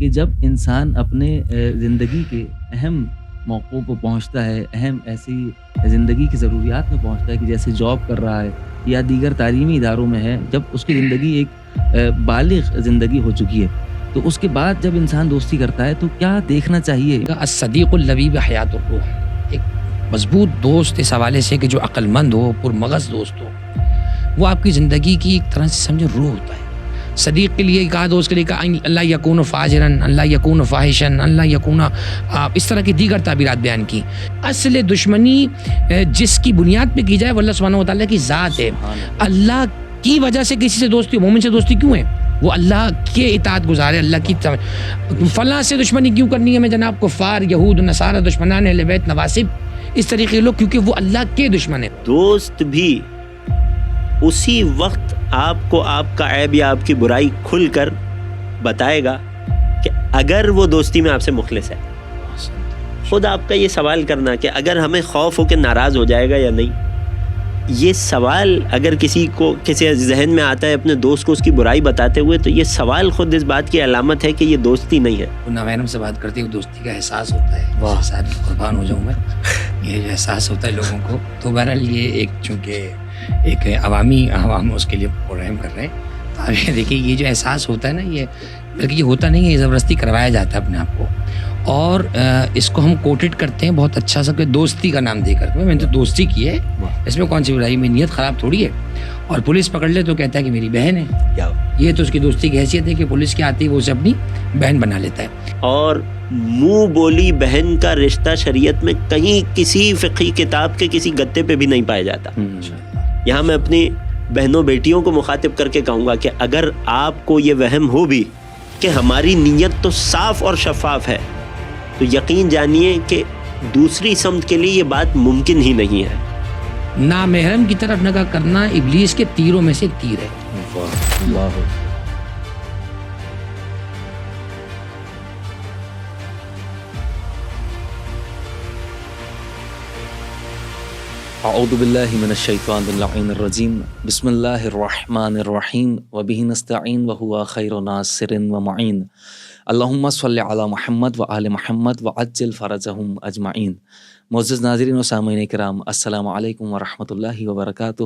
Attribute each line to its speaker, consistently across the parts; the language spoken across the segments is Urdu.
Speaker 1: کہ جب انسان اپنے زندگی کے اہم موقعوں پہ پہنچتا ہے، اہم ایسی زندگی کی ضروریات میں پہنچتا ہے کہ جیسے جاب کر رہا ہے یا دیگر تعلیمی اداروں میں ہے، جب اس کی زندگی ایک بالغ زندگی ہو چکی ہے، تو اس کے بعد جب انسان دوستی کرتا ہے تو کیا دیکھنا چاہیے؟
Speaker 2: الصدیق اللبیب حیات الروح، ایک مضبوط دوست اس حوالے سے کہ جو عقل مند ہو، پرمغز دوست ہو، وہ آپ کی زندگی کی ایک طرح سے سمجھو روح ہوتا ہے۔ صدیق کے لیے کہا، دوست کے لیے کہا اللہ یکون فاجرن، اللہ یکون فاحشن، اللہ یکون، اس طرح کی دیگر تعبیرات بیان کی۔ اصل دشمنی جس کی بنیاد پہ کی جائے وہ اللہ سبحانہ وتعالیٰ کی ذات ہے۔ اللہ کی وجہ سے کسی سے دوستی، مومن سے دوستی کیوں ہے؟ وہ اللہ کے اطاعت گزار ہے، اللہ کی فلاں سے دشمنی کیوں کرنی ہے ہمیں جناب؟ کفار، یہود، نصارہ، دشمنان اہل بیت، نواسب، اس طریقے کے لوگ، کیونکہ وہ اللہ کے دشمن ہیں۔
Speaker 3: دوست بھی اسی وقت آپ کو آپ کا عیب یا آپ کی برائی کھل کر بتائے گا کہ اگر وہ دوستی میں آپ سے مخلص ہے۔ خود آپ کا یہ سوال کرنا کہ اگر ہمیں خوف ہو کہ ناراض ہو جائے گا یا نہیں، یہ سوال اگر کسی کو کسی ذہن میں آتا ہے اپنے دوست کو اس کی برائی بتاتے ہوئے، تو یہ سوال خود اس بات کی علامت ہے کہ یہ دوستی نہیں ہے۔
Speaker 2: نامحرم سے بات کرتے ہوئے دوستی کا احساس ہوتا ہے، واہ قربان ہو جاؤں میں، یہ جو احساس ہوتا ہے لوگوں کو، تو بہرحال یہ ایک چونکہ ایک عوام اس کے لیے پروگرام کر رہے ہیں، تو آپ یہ دیکھیے یہ جو احساس ہوتا ہے نا، یہ بلکہ یہ ہوتا نہیں ہے، یہ زبردستی کروایا جاتا ہے اپنے آپ کو، اور اس کو ہم کوٹڈ کرتے ہیں بہت اچھا سا کہ دوستی کا نام دے کر، میں نے تو دوستی کی ہے، اس میں کون سی برائی، میری نیت خراب تھوڑی ہے۔ اور پولیس پکڑ لے تو کہتا ہے کہ میری بہن ہے، یہ تو اس کی دوستی کی حیثیت ہے کہ پولیس کے آتے ہی وہ اسے اپنی بہن بنا لیتا ہے۔
Speaker 3: اور منہ بولی بہن کا رشتہ شریعت میں کہیں کسی فقہی کتاب کے کسی گتے پہ بھی نہیں پایا جاتا۔ یہاں میں اپنی بہنوں بیٹیوں کو مخاطب کر کے کہوں گا کہ اگر آپ کو یہ وہم ہو بھی کہ ہماری نیت تو صاف اور شفاف ہے، تو یقین جانیے کہ دوسری سمت کے لیے یہ بات ممکن ہی نہیں ہے۔
Speaker 2: نامحرم کی طرف نگاہ کرنا ابلیس کے تیروں میں سے ایک تیر ہے۔
Speaker 1: اعوذ باللہ من الشیطان اللعین الرجیم، بسم اللہ الرحمن الرحیم، وبہ نستعین وہو خیر ناصر ومعین، اللہم صلی علی محمد وآل محمد وعجل فرجہم اجمعین۔ معزز ناظرین و سامعین کرام، السلام علیکم ورحمۃ اللہ وبرکاتہ۔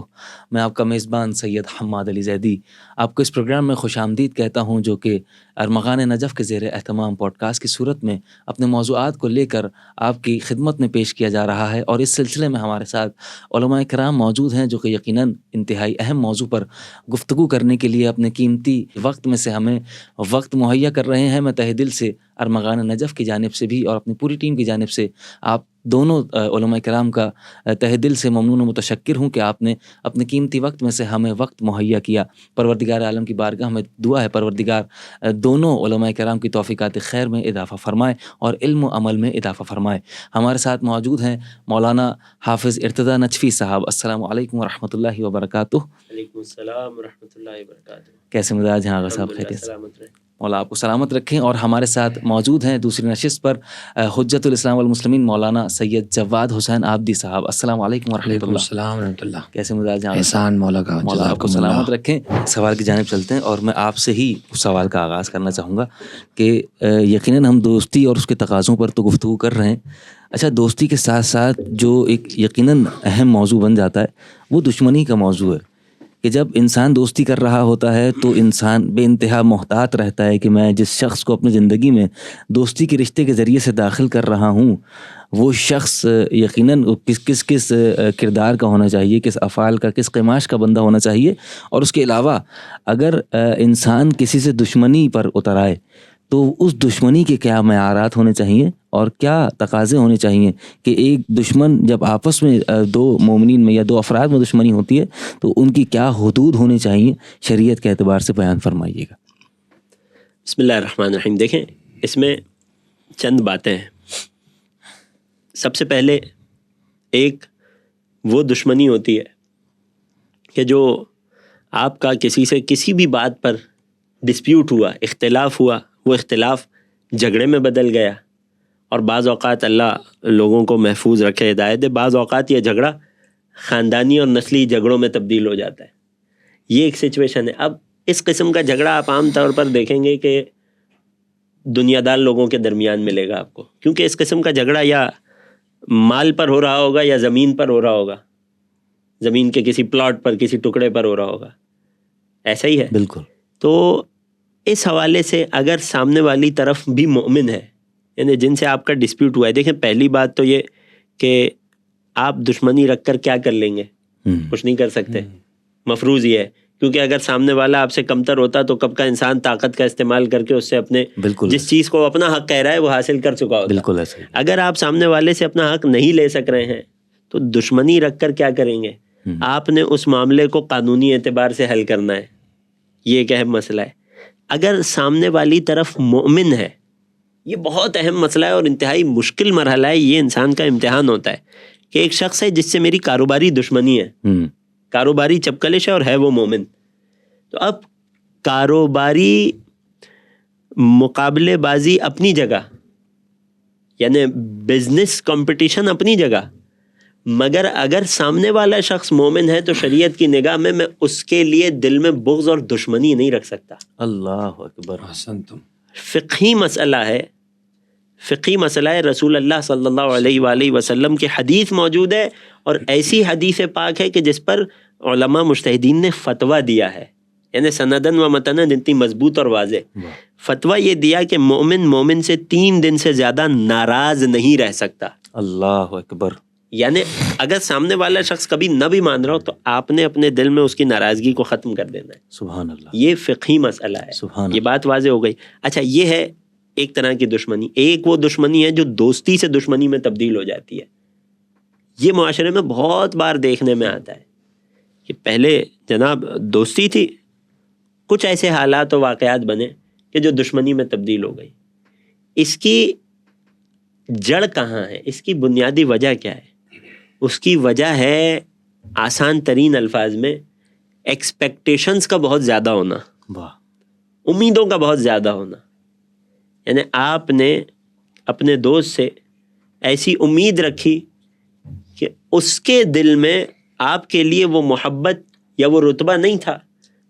Speaker 1: میں آپ کا میزبان سید حماد علی زیدی آپ کو اس پروگرام میں خوش آمدید کہتا ہوں، جو کہ ارمغان نجف کے زیر اہتمام پوڈ کاسٹ کی صورت میں اپنے موضوعات کو لے کر آپ کی خدمت میں پیش کیا جا رہا ہے، اور اس سلسلے میں ہمارے ساتھ علماء کرام موجود ہیں جو کہ یقیناً انتہائی اہم موضوع پر گفتگو کرنے کے لیے اپنے قیمتی وقت میں سے ہمیں وقت مہیا کر رہے ہیں۔ میں تہہ دل سے ارمغان نجف کی جانب سے بھی اور اپنی پوری ٹیم کی جانب سے آپ دونوں علماء کرام کا تہہ دل سے ممنون و متشکر ہوں کہ آپ نے اپنے قیمتی وقت میں سے ہمیں وقت مہیا کیا۔ پروردگار عالم کی بارگاہ میں دعا ہے پروردگار دونوں علماء کرام کی توفیقات خیر میں اضافہ فرمائے اور علم و عمل میں اضافہ فرمائے۔ ہمارے ساتھ موجود ہیں مولانا حافظ ارتضیٰ نجفی صاحب۔ السلام علیکم ورحمۃ اللہ وبرکاتہ۔
Speaker 3: وعلیکم السلام ورحمۃ اللہ وبرکاتہ۔
Speaker 1: کیسے مزاج ہیں آغا صاحب؟ خیریت سے؟ مولا آپ کو سلامت رکھیں۔ اور ہمارے ساتھ موجود ہیں دوسری نشست پر حجت الاسلام والمسلمین مولانا سید جواد حسین عابدی صاحب۔ السلام علیکم ورحمۃ اللہ۔
Speaker 2: السلام ورحمۃ اللہ۔
Speaker 1: کیسے مزاج ہیں؟
Speaker 2: احسان مولا کا،
Speaker 1: مولا آپ کو سلامت رکھیں۔ سوال کی جانب چلتے ہیں، اور میں آپ سے ہی اس سوال کا آغاز کرنا چاہوں گا کہ یقیناً ہم دوستی اور اس کے تقاضوں پر تو گفتگو کر رہے ہیں، اچھا دوستی کے ساتھ ساتھ جو ایک یقیناً اہم موضوع بن جاتا ہے وہ دشمنی کا موضوع ہے، کہ جب انسان دوستی کر رہا ہوتا ہے تو انسان بے انتہا محتاط رہتا ہے کہ میں جس شخص کو اپنی زندگی میں دوستی کے رشتے کے ذریعے سے داخل کر رہا ہوں وہ شخص یقیناً کس کردار کا ہونا چاہیے، کس افعال کا، کس قماش کا بندہ ہونا چاہیے۔ اور اس کے علاوہ اگر انسان کسی سے دشمنی پر اتر آئے تو اس دشمنی کے کیا معیارات ہونے چاہیے اور کیا تقاضے ہونے چاہیے کہ ایک دشمن جب آپس میں دو مومنین میں یا دو افراد میں دشمنی ہوتی ہے تو ان کی کیا حدود ہونی چاہیے، شریعت کے اعتبار سے بیان فرمائیے گا۔
Speaker 3: بسم اللہ الرحمن الرحیم۔ دیکھیں، اس میں چند باتیں ہیں۔ سب سے پہلے ایک وہ دشمنی ہوتی ہے کہ جو آپ کا کسی سے کسی بھی بات پر ڈسپیوٹ ہوا، اختلاف ہوا، وہ اختلاف جھگڑے میں بدل گیا، اور بعض اوقات اللہ لوگوں کو محفوظ رکھے، ہدایت دے، بعض اوقات یہ جھگڑا خاندانی اور نسلی جھگڑوں میں تبدیل ہو جاتا ہے۔ یہ ایک سچویشن ہے۔ اب اس قسم کا جھگڑا آپ عام طور پر دیکھیں گے کہ دنیا دار لوگوں کے درمیان ملے گا آپ کو، کیونکہ اس قسم کا جھگڑا یا مال پر ہو رہا ہوگا یا زمین پر ہو رہا ہوگا، زمین کے کسی پلاٹ پر، کسی ٹکڑے پر ہو رہا ہوگا، ایسا ہی ہے.
Speaker 1: بالکل.
Speaker 3: تو اس حوالے سے اگر سامنے والی طرف بھی مومن ہے، یعنی جن سے آپ کا ڈسپیوٹ ہوا ہے، دیکھیں پہلی بات تو یہ کہ آپ دشمنی رکھ کر کیا کر لیں گے، کچھ نہیں کر سکتے. مفروض یہ ہے، کیونکہ اگر سامنے والا آپ سے کمتر ہوتا تو کب کا انسان طاقت کا استعمال کر کے اس سے اپنے جس چیز کو اپنا حق کہہ رہا ہے وہ حاصل کر چکا ہوتا.
Speaker 1: بالکل ایسا.
Speaker 3: اگر آپ سامنے والے سے اپنا حق نہیں لے سک رہے ہیں تو دشمنی رکھ کر کیا کریں گے؟ آپ نے اس معاملے کو قانونی اعتبار سے حل کرنا ہے. یہ ایک اہم مسئلہ ہے. اگر سامنے والی طرف مومن ہے، یہ بہت اہم مسئلہ ہے اور انتہائی مشکل مرحلہ ہے. یہ انسان کا امتحان ہوتا ہے کہ ایک شخص ہے جس سے میری کاروباری دشمنی ہے، کاروباری چپکلش ہے اور ہے وہ مومن. تو اب کاروباری مقابلے بازی اپنی جگہ، یعنی بزنس کمپٹیشن اپنی جگہ، مگر اگر سامنے والا شخص مومن ہے تو شریعت کی نگاہ میں اس کے لیے دل میں بغض اور دشمنی نہیں رکھ سکتا.
Speaker 1: اللہ اکبر.
Speaker 2: احسنتم.
Speaker 3: فقہی مسئلہ ہے، فقہی مسئلہ ہے. رسول اللہ صلی اللہ علیہ وآلہ وسلم کی حدیث موجود ہے اور ایسی حدیث پاک ہے کہ جس پر علماء مجتہدین نے فتویٰ دیا ہے، یعنی سندن و متنن اتنی مضبوط اور واضح فتویٰ یہ دیا کہ مومن سے 3 دن سے زیادہ ناراض نہیں رہ سکتا.
Speaker 1: اللہ اکبر.
Speaker 3: یعنی اگر سامنے والا شخص کبھی نہ بھی مان رہا ہو تو آپ نے اپنے دل میں اس کی ناراضگی کو ختم کر دینا ہے.
Speaker 1: سبحان اللہ.
Speaker 3: یہ فقہی مسئلہ ہے.
Speaker 1: سبحان
Speaker 3: یہ بات واضح ہو گئی. اچھا، یہ ہے ایک طرح کی دشمنی. ایک وہ دشمنی ہے جو دوستی سے دشمنی میں تبدیل ہو جاتی ہے. یہ معاشرے میں بہت بار دیکھنے میں آتا ہے کہ پہلے جناب دوستی تھی، کچھ ایسے حالات و واقعات بنے کہ جو دشمنی میں تبدیل ہو گئی. اس کی جڑ کہاں ہے؟ اس کی بنیادی وجہ کیا ہے؟ اس کی وجہ ہے آسان ترین الفاظ میں ایکسپیکٹیشنز کا بہت زیادہ ہونا، امیدوں کا بہت زیادہ ہونا. یعنی آپ نے اپنے دوست سے ایسی امید رکھی کہ اس کے دل میں آپ کے لیے وہ محبت یا وہ رتبہ نہیں تھا،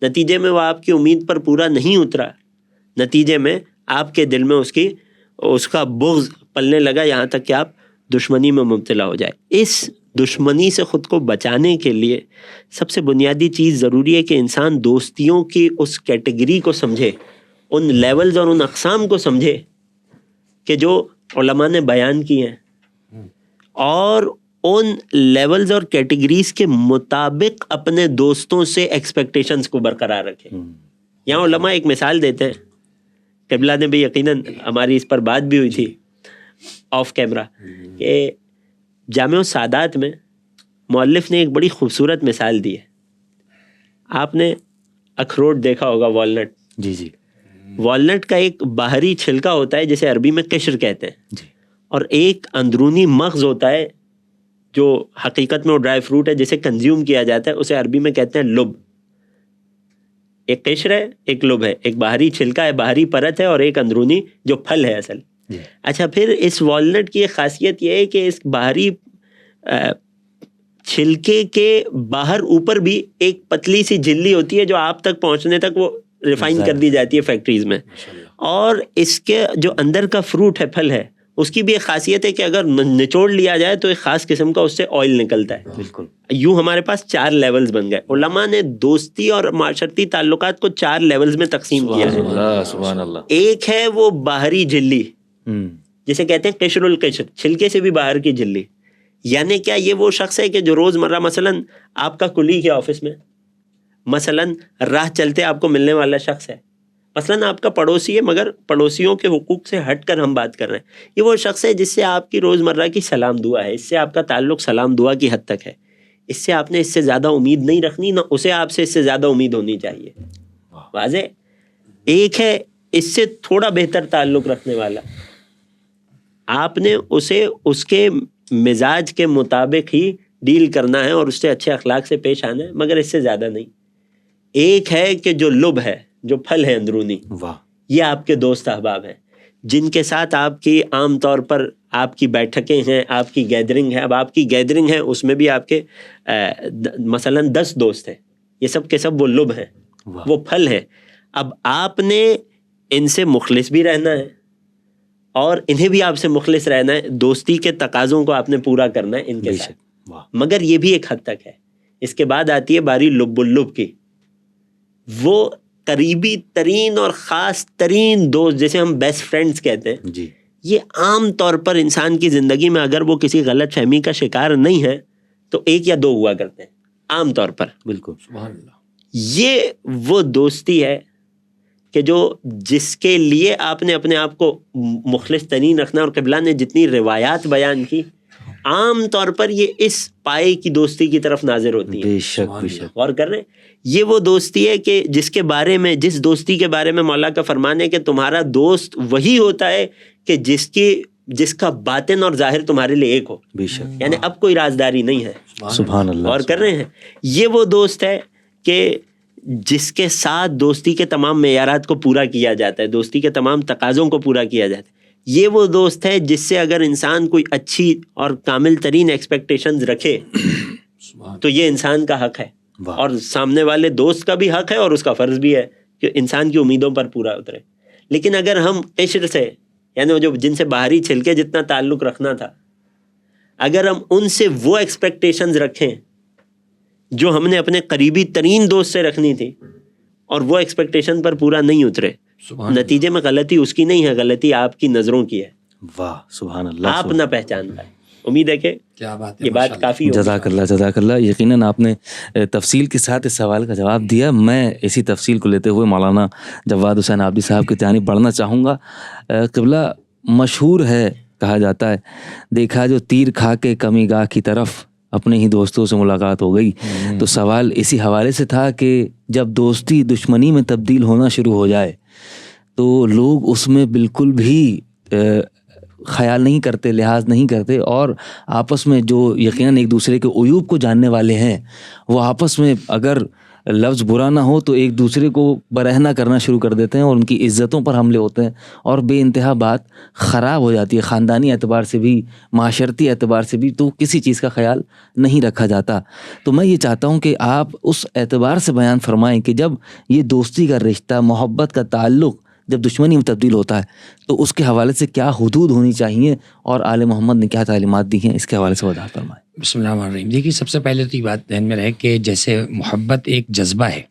Speaker 3: نتیجے میں وہ آپ کی امید پر پورا نہیں اترا، نتیجے میں آپ کے دل میں اس کا بغض پلنے لگا، یہاں تک کہ آپ دشمنی میں مبتلا ہو جائے. اس دشمنی سے خود کو بچانے کے لیے سب سے بنیادی چیز ضروری ہے کہ انسان دوستیوں کی اس کیٹیگری کو سمجھے، ان لیولز اور ان اقسام کو سمجھے کہ جو علماء نے بیان کی ہیں، اور ان لیولز اور کیٹیگریز کے مطابق اپنے دوستوں سے ایکسپیکٹیشنز کو برقرار رکھے. یہاں علماء ایک مثال دیتے ہیں، قبلہ نے بھی یقیناً ہماری اس پر بات بھی ہوئی تھی آف کیمرہ، کہ جامع السعادات میں مؤلف نے ایک بڑی خوبصورت مثال دی ہے. آپ نے اخروٹ دیکھا ہوگا، والنٹ.
Speaker 1: جی.
Speaker 3: والنٹ کا ایک باہری چھلکا ہوتا ہے جسے عربی میں قشر کہتے ہیں،
Speaker 1: جی.
Speaker 3: اور ایک اندرونی مغز ہوتا ہے جو حقیقت میں وہ ڈرائی فروٹ ہے جسے کنزیوم کیا جاتا ہے، اسے عربی میں کہتے ہیں لب. ایک قشر ہے، ایک لب ہے، ایک باہری چھلکا ہے، باہری پرت ہے، اور ایک اندرونی جو پھل ہے اصل. اچھا، پھر اس والنٹ کی ایک خاصیت یہ ہے کہ اس باہری چھلکے کے باہر اوپر بھی ایک پتلی سی جھلی ہوتی ہے جو آپ تک پہنچنے تک وہ ریفائن کر دی جاتی ہے فیکٹریز میں، اور اس کے جو اندر کا فروٹ ہے، پھل ہے، اس کی بھی ایک خاصیت ہے کہ اگر نچوڑ لیا جائے تو ایک خاص قسم کا اس سے آئل نکلتا ہے.
Speaker 1: بالکل.
Speaker 3: یوں ہمارے پاس 4 لیولز بن گئے. علماء نے دوستی اور معاشرتی تعلقات کو 4 لیولز میں تقسیم کیا ہے.
Speaker 1: سبحان اللہ.
Speaker 3: ایک ہے وہ باہری جھلی جسے کہتے ہیں قشر القشر، چھلکے سے بھی باہر کی جھلی. یعنی کیا؟ یہ وہ شخص ہے کہ جو روزمرہ مثلاً آپ کا کلیگ ہے آفس میں، مثلاً راہ چلتے آپ کو ملنے والا شخص ہے، مثلاً آپ کا پڑوسی ہے، مگر پڑوسیوں کے حقوق سے ہٹ کر ہم بات کر رہے ہیں. یہ وہ شخص ہے جس سے آپ کی روزمرہ کی سلام دعا ہے، اس سے آپ کا تعلق سلام دعا کی حد تک ہے. اس سے آپ نے اس سے زیادہ امید نہیں رکھنی، نہ اسے آپ سے اس سے زیادہ امید ہونی چاہیے. واضح. ایک ہے اس سے تھوڑا بہتر تعلق رکھنے والا، آپ نے اسے اس کے مزاج کے مطابق ہی ڈیل کرنا ہے اور اس سے اچھے اخلاق سے پیش آنا ہے، مگر اس سے زیادہ نہیں. ایک ہے کہ جو لب ہے، جو پھل ہے اندرونی، یہ آپ کے دوست احباب ہیں جن کے ساتھ آپ کی عام طور پر آپ کی بیٹھکیں ہیں، آپ کی گیدرنگ ہے. اب آپ کی گیدرنگ ہے، اس میں بھی آپ کے مثلاً 10 دوست ہیں، یہ سب کے سب وہ لب ہیں، وہ پھل ہیں. اب آپ نے ان سے مخلص بھی رہنا ہے، اور انہیں بھی آپ سے مخلص رہنا ہے, دوستی کے تقاضوں کو آپ نے پورا کرنا ہے ان کے ساتھ. مگر یہ بھی ایک حد تک ہے. اس کے بعد آتی ہے باری لب اللب کی. وہ قریبی ترین اور خاص ترین دوست جسے ہم بیسٹ فرینڈز کہتے ہیں,
Speaker 1: جی,
Speaker 3: یہ عام طور پر انسان کی زندگی میں اگر وہ کسی غلط فہمی کا شکار نہیں ہے تو ایک یا دو ہوا کرتے ہیں عام طور پر.
Speaker 1: بالکل.
Speaker 2: سبحان اللہ.
Speaker 3: یہ وہ دوستی ہے کہ جس کے لیے آپ نے اپنے آپ کو مخلص ترین رکھنا. اور قبلہ نے جتنی روایات بیان کی عام طور پر یہ اس پائے کی دوستی کی طرف ناظر ہوتی ہے.
Speaker 1: بے شک بے شک.
Speaker 3: غور کر رہے ہیں, یہ وہ دوستی ہے کہ جس دوستی کے بارے میں مولا کا فرمان ہے کہ تمہارا دوست وہی ہوتا ہے کہ جس کا باطن اور ظاہر تمہارے لیے ایک ہو.
Speaker 1: بے شک.
Speaker 3: یعنی اب کوئی رازداری نہیں ہے.
Speaker 1: سبحان اللہ.
Speaker 3: غور کر رہے ہیں, یہ وہ دوست ہے کہ جس کے ساتھ دوستی کے تمام معیارات کو پورا کیا جاتا ہے, دوستی کے تمام تقاضوں کو پورا کیا جاتا ہے. یہ وہ دوست ہے جس سے اگر انسان کوئی اچھی اور کامل ترین ایکسپیکٹیشنز رکھے تو یہ انسان کا حق ہے, اور سامنے والے دوست کا بھی حق ہے, اور اس کا فرض بھی ہے کہ انسان کی امیدوں پر پورا اترے. لیکن اگر ہم قشر سے, یعنی جن سے باہری چھلکے جتنا تعلق رکھنا تھا, اگر ہم ان سے وہ ایکسپیکٹیشنز رکھیں جو ہم نے اپنے قریبی ترین دوست سے رکھنی تھی, اور وہ ایکسپیکٹیشن پر پورا نہیں اترے, نتیجے میں غلطی اس کی نہیں ہے, غلطی آپ کی نظروں کی ہے.
Speaker 1: واہ سبحان اللہ.
Speaker 3: آپ نہ پہچان پائے. امید ہے کہ یہ بات کافی ہوگی.
Speaker 1: جزاک اللہ جزاک اللہ. یقیناً آپ نے تفصیل کے ساتھ اس سوال کا جواب دیا. میں اسی تفصیل کو لیتے ہوئے مولانا جواد حسین عابدی صاحب کی جانب بڑھنا چاہوں گا. قبلہ مشہور ہے, کہا جاتا ہے, دیکھا جو تیر کھا کے کمی گاہ کی طرف اپنے ہی دوستوں سے ملاقات ہو گئی. تو سوال اسی حوالے سے تھا کہ جب دوستی دشمنی میں تبدیل ہونا شروع ہو جائے تو لوگ اس میں بالکل بھی خیال نہیں کرتے, لحاظ نہیں کرتے, اور آپس میں جو یقیناً ایک دوسرے کے عیوب کو جاننے والے ہیں وہ آپس میں اگر لفظ برا نہ ہو تو ایک دوسرے کو برہنہ کرنا شروع کر دیتے ہیں, اور ان کی عزتوں پر حملے ہوتے ہیں, اور بے انتہا بات خراب ہو جاتی ہے. خاندانی اعتبار سے بھی, معاشرتی اعتبار سے بھی, تو کسی چیز کا خیال نہیں رکھا جاتا. تو میں یہ چاہتا ہوں کہ آپ اس اعتبار سے بیان فرمائیں کہ جب یہ دوستی کا رشتہ, محبت کا تعلق جب دشمنی میں تبدیل ہوتا ہے تو اس کے حوالے سے کیا حدود ہونی چاہیے, اور آل محمد نے کیا تعلیمات دی ہیں, اس کے حوالے سے وضاحت فرمائیں.
Speaker 2: بسم اللہ الرحمن الرحیم. دیکھیے, سب سے پہلے تو یہ بات ذہن میں رہے کہ جیسے محبت ایک جذبہ ہے,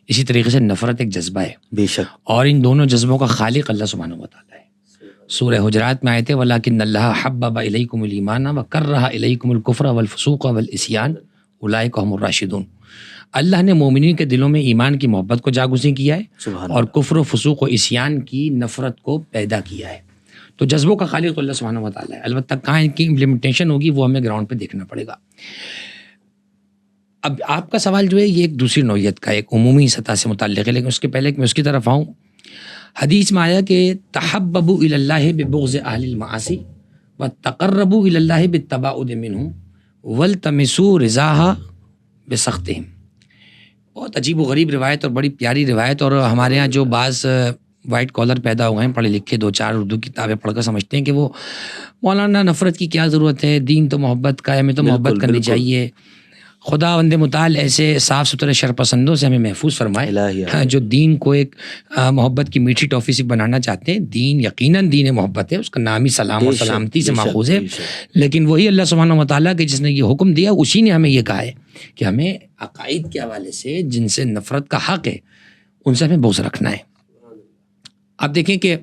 Speaker 2: اسی طریقے سے نفرت ایک جذبہ ہے.
Speaker 1: بے شک.
Speaker 2: اور ان دونوں جذبوں کا خالق اللہ سبحانہ و تعالیٰ ہے. سورہ حجرات میں آئے تھے وَلَٰكِنَّ اللَّهَ حَبَّبَ إِلَيْكُمُ الْإِيمَانَ وَكَرَّهَ إِلَيْكُمُ الْكُفْرَ وَالْفُسُوقَ وَالْعِصْيَانَ أُولَٰئِكَ هُمُ الرَّاشِدُونَ. اللہ نے مومنین کے دلوں میں ایمان کی محبت کو جاگزیں کیا ہے, اور کفر و فسوق و عصیان کی نفرت کو پیدا کیا ہے. تو جذبوں کا خالق تو اللہ سبحانہ و تعالیٰ ہے. البتہ کہاں ان کی امپلیمنٹیشن ہوگی وہ ہمیں گراؤنڈ پہ دیکھنا پڑے گا. اب آپ کا سوال جو ہے یہ ایک دوسری نوعیت کا, ایک عمومی سطح سے متعلق ہے, لیکن اس کے پہلے کہ میں اس کی طرف آؤں, حدیث میں آیا کہ تحببوا الی اللہ ببغض اہل المعاصی وتقربوا الی اللہ بالتباعد منہم والتمسوا رضاها بسختہم. بہت عجیب و غریب روایت اور بڑی پیاری روایت. اور ہمارے ہاں جو بعض وائٹ کالر پیدا ہوئے ہیں, پڑھے لکھے, دو چار اردو کتابیں پڑھ کر سمجھتے ہیں کہ وہ مولانا نفرت کی کیا ضرورت ہے, دین تو محبت کا ہے, ہمیں تو محبت کرنی چاہیے. خدا وند متعال ایسے صاف ستھرے شرپسندوں سے ہمیں محفوظ فرمائے جو دین کو ایک محبت کی میٹھی ٹافی سے بنانا چاہتے ہیں. دین یقیناً دین محبت ہے, اس کا نام ہی سلام اور سلامتی سے ماخوذ ہے, لیکن وہی اللہ سبحانہ و تعالیٰ کے جس نے یہ حکم دیا اسی نے ہمیں یہ کہا ہے کہ ہمیں عقائد کے حوالے سے جن سے نفرت کا حق ہے ان سے ہمیں بغض رکھنا ہے. آپ دیکھیں کہ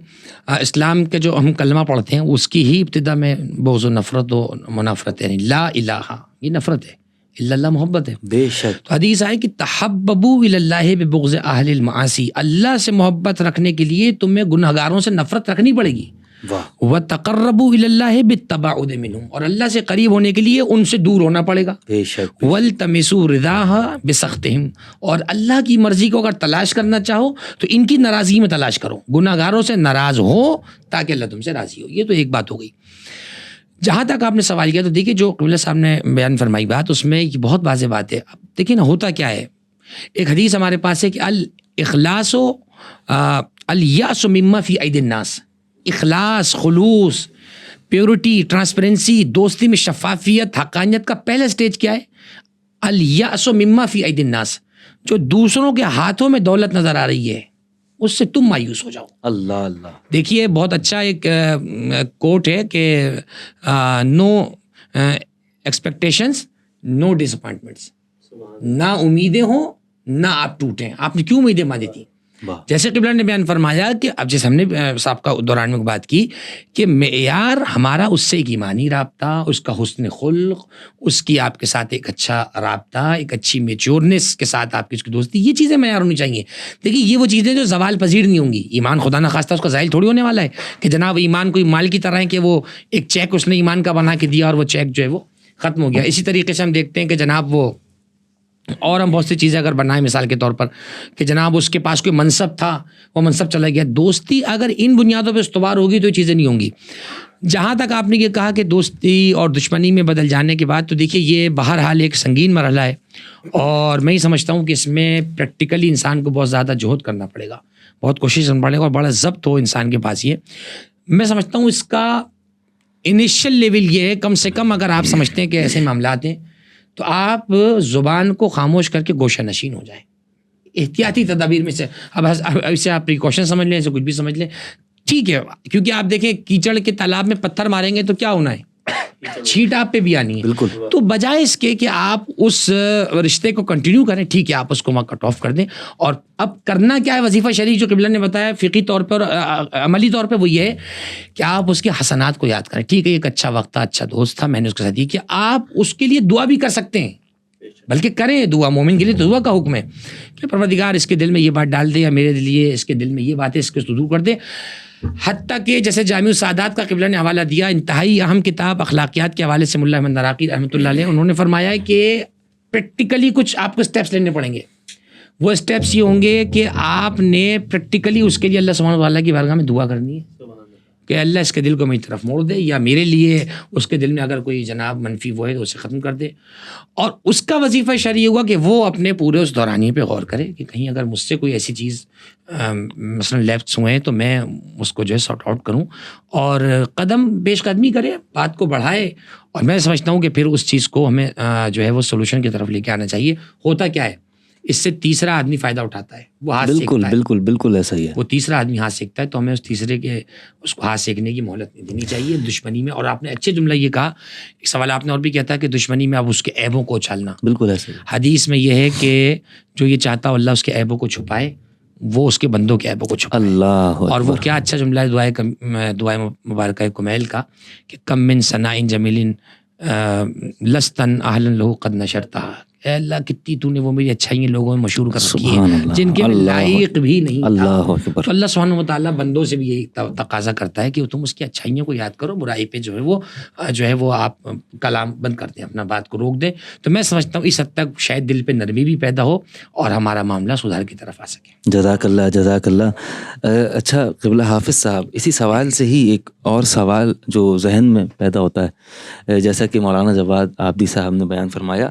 Speaker 2: اسلام کے جو ہم کلمہ پڑھتے ہیں اس کی ہی ابتدا میں بغض و نفرت و منافرت ہے, یعنی لا الہ یہ نفرت ہے, الا اللہ محبت ہے.
Speaker 1: بے شک.
Speaker 2: تو حدیث آئے کہ تحببوا الی اللہ ببغض اہل المعاصی, اللہ سے محبت رکھنے کے لیے تمہیں گنہگاروں سے نفرت رکھنی پڑے گی. وتقربوا الی اللہ بالتباعد منہم, اور اللہ سے قریب ہونے کے لیے ان سے دور ہونا پڑے گا.
Speaker 1: بے شک.
Speaker 2: والتمسوا رضاها بسختہم, اور اللہ کی مرضی کو اگر تلاش کرنا چاہو تو ان کی ناراضگی میں تلاش کرو, گنہگاروں سے ناراض ہو تاکہ اللہ تم سے راضی ہو. یہ تو ایک بات ہو گئی. جہاں تک آپ نے سوال کیا تو دیکھیے جو قبلہ صاحب نے بیان فرمائی بات, اس میں بہت واضح بات ہے. اب دیکھیے نا ہوتا کیا ہے, ایک حدیث ہمارے پاس ہے کہ الاخلاص و الیأس مما فی ایدی الناس. اخلاص, خلوص, پیورٹی, ٹرانسپیرنسی, دوستی میں شفافیت, حقانیت کا پہلا سٹیج کیا ہے؟ الیأس مما فی ایدی الناس, جو دوسروں کے ہاتھوں میں دولت نظر آ رہی ہے اس سے تم مایوس ہو جاؤ.
Speaker 1: اللہ اللہ.
Speaker 2: دیکھیے بہت اچھا ایک کوٹ ہے کہ نو ایکسپیکٹیشنس نو ڈس اپوائنٹمنٹس. نہ امیدیں ہوں نہ آپ ٹوٹیں. آپ نے کیوں امیدیں باندھی تھیں؟ جیسے قبلہ نے بیان فرمایا کہ اب جیسے ہم نے سابقہ دوران میں بات کی کہ معیار ہمارا اس سے ایک ایمانی رابطہ، اس کا حسن خلق، اس کی آپ کے ساتھ ایک اچھا رابطہ، ایک اچھی میچورنس کے ساتھ آپ کی اس کی دوستی، یہ چیزیں معیار ہونی چاہیے. دیکھیے یہ وہ چیزیں جو زوال پذیر نہیں ہوں گی. ایمان خدا نخواستہ اس کا زائل تھوڑی ہونے والا ہے کہ جناب ایمان کوئی مال کی طرح ہے کہ وہ ایک چیک اس نے ایمان کا بنا کے دیا اور وہ چیک جو ہے وہ ختم ہو گیا. اسی طریقے سے ہم دیکھتے ہیں کہ جناب وہ اور ہم بہت سی چیزیں اگر بنائیں مثال کے طور پر کہ جناب اس کے پاس کوئی منصب تھا، وہ منصب چلا گیا. دوستی اگر ان بنیادوں پہ استوار ہوگی تو یہ چیزیں نہیں ہوں گی. جہاں تک آپ نے یہ کہا کہ دوستی اور دشمنی میں بدل جانے کے بعد، تو دیکھیے یہ بہرحال ایک سنگین مرحلہ ہے اور میں ہی سمجھتا ہوں کہ اس میں پریکٹیکلی انسان کو بہت زیادہ جہد کرنا پڑے گا، بہت کوشش کرنا پڑے گا اور بڑا ضبط ہو انسان کے پاس. یہ میں سمجھتا ہوں اس کا انیشیل لیول یہ ہے، کم سے کم اگر آپ سمجھتے ہیں کہ ایسے معاملات ہیں تو آپ زبان کو خاموش کر کے گوشہ نشین ہو جائیں. احتیاطی تدابیر میں سے اب اسے آپ پریکاشن سمجھ لیں، اسے کچھ بھی سمجھ لیں، ٹھیک ہے. کیونکہ آپ دیکھیں کیچڑ کے تالاب میں پتھر ماریں گے تو کیا ہونا ہے؟ چھینٹ آپ پہ بھی آنی ہے.
Speaker 1: بالکل.
Speaker 2: تو بجائے اس کے کہ آپ اس رشتے کو کنٹینیو کریں، ٹھیک ہے آپ اس کو وہاں کٹ آف کر دیں. اور اب کرنا کیا ہے؟ وظیفہ شرعی جو قبلہ نے بتایا فقہی طور پہ اور عملی طور پہ وہ یہ ہے کہ آپ اس کے حسنات کو یاد کریں. ٹھیک ہے ایک اچھا وقت تھا، اچھا دوست تھا، میں نے اس کے ساتھ یہ کیا. آپ اس کے لیے دعا بھی کر سکتے ہیں، بلکہ کریں دعا. مومن کے لیے تو دعا کا حکم ہے کہ پروردگار اس کے دل میں یہ بات ڈال دے، یا میرے لیے اس کے دل میں یہ باتیں اس کے دور کر دے. حتیٰ کہ جیسے جامع السعادات کا قبلہ نے حوالہ دیا، انتہائی اہم کتاب اخلاقیات کے حوالے سے ملا احمد نراقی رحمۃ اللہ علیہ، انہوں نے فرمایا کہ پریکٹیکلی کچھ آپ کو اسٹیپس لینے پڑیں گے. وہ اسٹیپس یہ ہوں گے کہ آپ نے پریکٹیکلی اس کے لیے اللہ سبحانہ و تعالیٰ کی بارگاہ میں دعا کرنی ہے کہ اللہ اس کے دل کو میری طرف موڑ دے، یا میرے لیے اس کے دل میں اگر کوئی جناب منفی وہ ہے تو اسے ختم کر دے. اور اس کا وظیفہ شرعی ہوا کہ وہ اپنے پورے اس دورانیے پہ غور کرے کہ کہیں اگر مجھ سے کوئی ایسی چیز مثلا لیپس ہوئے ہیں تو میں اس کو جو ہے سارٹ آؤٹ کروں اور قدم پیش قدمی کرے، بات کو بڑھائے. اور میں سمجھتا ہوں کہ پھر اس چیز کو ہمیں جو ہے وہ سولوشن کی طرف لے کے آنا چاہیے. ہوتا کیا ہے اس سے تیسرا آدمی فائدہ اٹھاتا ہے، وہ ہاتھ سیکھتا ہے.
Speaker 1: بالکل بالکل ایسا ہی ہے.
Speaker 2: وہ تیسرا آدمی ہاتھ سیکھتا ہے تو ہمیں اس تیسرے کے اس کو ہاتھ سیکھنے کی مہلت نہیں دینی چاہیے دشمنی میں. اور آپ نے اچھے جملہ یہ کہا، ایک سوال آپ نے اور بھی کیا تھا کہ دشمنی میں اب اس کے عیبوں کو اچھالنا.
Speaker 1: بالکل ایسا ہی.
Speaker 2: حدیث میں یہ ہے کہ جو یہ چاہتا ہو اللہ اس کے عیبوں کو چھپائے، وہ اس کے بندوں کے عیبوں کو چھپائے.
Speaker 1: اللہ.
Speaker 2: اور وہ کیا اچھا جملہ ہے دعائے مبارکہ کمیل کا کہ کم من ثناء جمیل لستن اہلا لہ قد نشرتھا. اے اللہ کتنی تو نے وہ میری اچھائیاں لوگوں میں مشہور کر رکھی ہیں جن کے لائق بھی نہیں.
Speaker 1: اللہ اکبر.
Speaker 2: تو اللہ سبحانہ و تعالیٰ بندوں سے بھی یہی تقاضا کرتا ہے کہ تم اس کی اچھائیوں کو یاد کرو، برائی پہ جو ہے وہ آپ کلام بند کر دیں، اپنا بات کو روک دیں. تو میں سمجھتا ہوں اس حد تک شاید دل پہ نرمی بھی پیدا ہو اور ہمارا معاملہ سدھار کی طرف آ سکے.
Speaker 1: جزاک اللہ جزاک اللہ. اچھا قبلہ حافظ صاحب، اسی سوال سے ہی ایک اور سوال جو ذہن میں پیدا ہوتا ہے، جیسا کہ مولانا جواد عابدی صاحب نے بیان فرمایا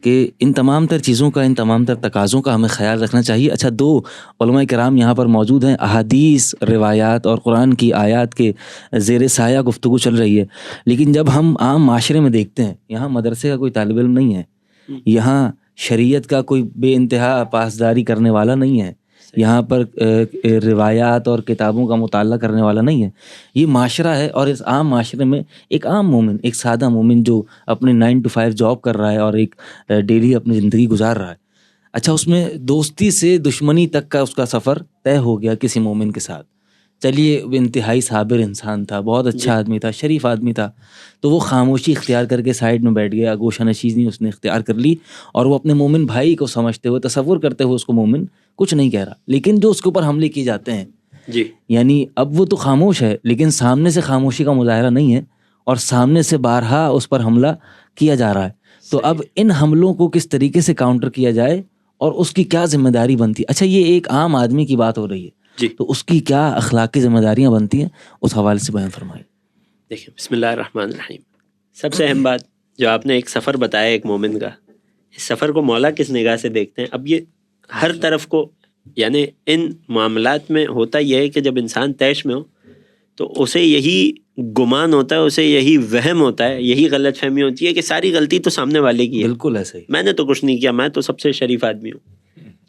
Speaker 1: کہ ان تمام تر چیزوں کا، ان تمام تر تقاضوں کا ہمیں خیال رکھنا چاہیے. اچھا دو علماء کرام یہاں پر موجود ہیں، احادیث، روایات اور قرآن کی آیات کے زیر سایہ گفتگو چل رہی ہے، لیکن جب ہم عام معاشرے میں دیکھتے ہیں، یہاں مدرسے کا کوئی طالب علم نہیں ہے، یہاں شریعت کا کوئی بے انتہا پاسداری کرنے والا نہیں ہے، یہاں پر روایات اور کتابوں کا مطالعہ کرنے والا نہیں ہے. یہ معاشرہ ہے، اور اس عام معاشرے میں ایک عام مومن، ایک سادہ مومن جو اپنے 9 to 5 جاب کر رہا ہے اور ایک ڈیلی اپنی زندگی گزار رہا ہے. اچھا اس میں دوستی سے دشمنی تک کا اس کا سفر طے ہو گیا کسی مومن کے ساتھ. چلیے وہ انتہائی صابر انسان تھا، بہت اچھا آدمی تھا، شریف آدمی تھا، تو وہ خاموشی اختیار کر کے سائڈ میں بیٹھ گیا، گوشہ نشینی اس نے اختیار کر لی، اور وہ اپنے مومن بھائی کو سمجھتے ہوئے، تصور کرتے ہوئے اس کو مومن کچھ نہیں کہہ رہا، لیکن جو اس کے اوپر حملے کیے جاتے ہیں
Speaker 3: جی،
Speaker 1: یعنی اب وہ تو خاموش ہے لیکن سامنے سے خاموشی کا مظاہرہ نہیں ہے، اور سامنے سے بارہا اس پر حملہ کیا جا رہا ہے. تو اب ان حملوں کو کس طریقے سے کاؤنٹر کیا جائے اور اس کی کیا ذمہ داری بنتی ہے؟ اچھا یہ ایک عام آدمی کی بات ہو رہی ہے
Speaker 3: جی،
Speaker 1: تو اس کی کیا اخلاقی ذمہ داریاں بنتی ہیں، اس حوالے سے بیان فرمائیں.
Speaker 3: دیکھیں بسم اللہ الرحمن الرحیم. سب سے اہم بات جو آپ نے ایک سفر بتایا ایک مومن کا، اس سفر کو مولا کس نگاہ سے دیکھتے ہیں. اب یہ ہر طرف کو، یعنی ان معاملات میں ہوتا یہ ہے کہ جب انسان طیش میں ہو تو اسے یہی گمان ہوتا ہے، اسے یہی وہم ہوتا ہے، یہی غلط فہمی ہوتی ہے کہ ساری غلطی تو سامنے والے کی ہے،
Speaker 1: بالکل ایسے ہی،
Speaker 3: میں نے تو کچھ نہیں کیا، میں تو سب سے شریف آدمی ہوں.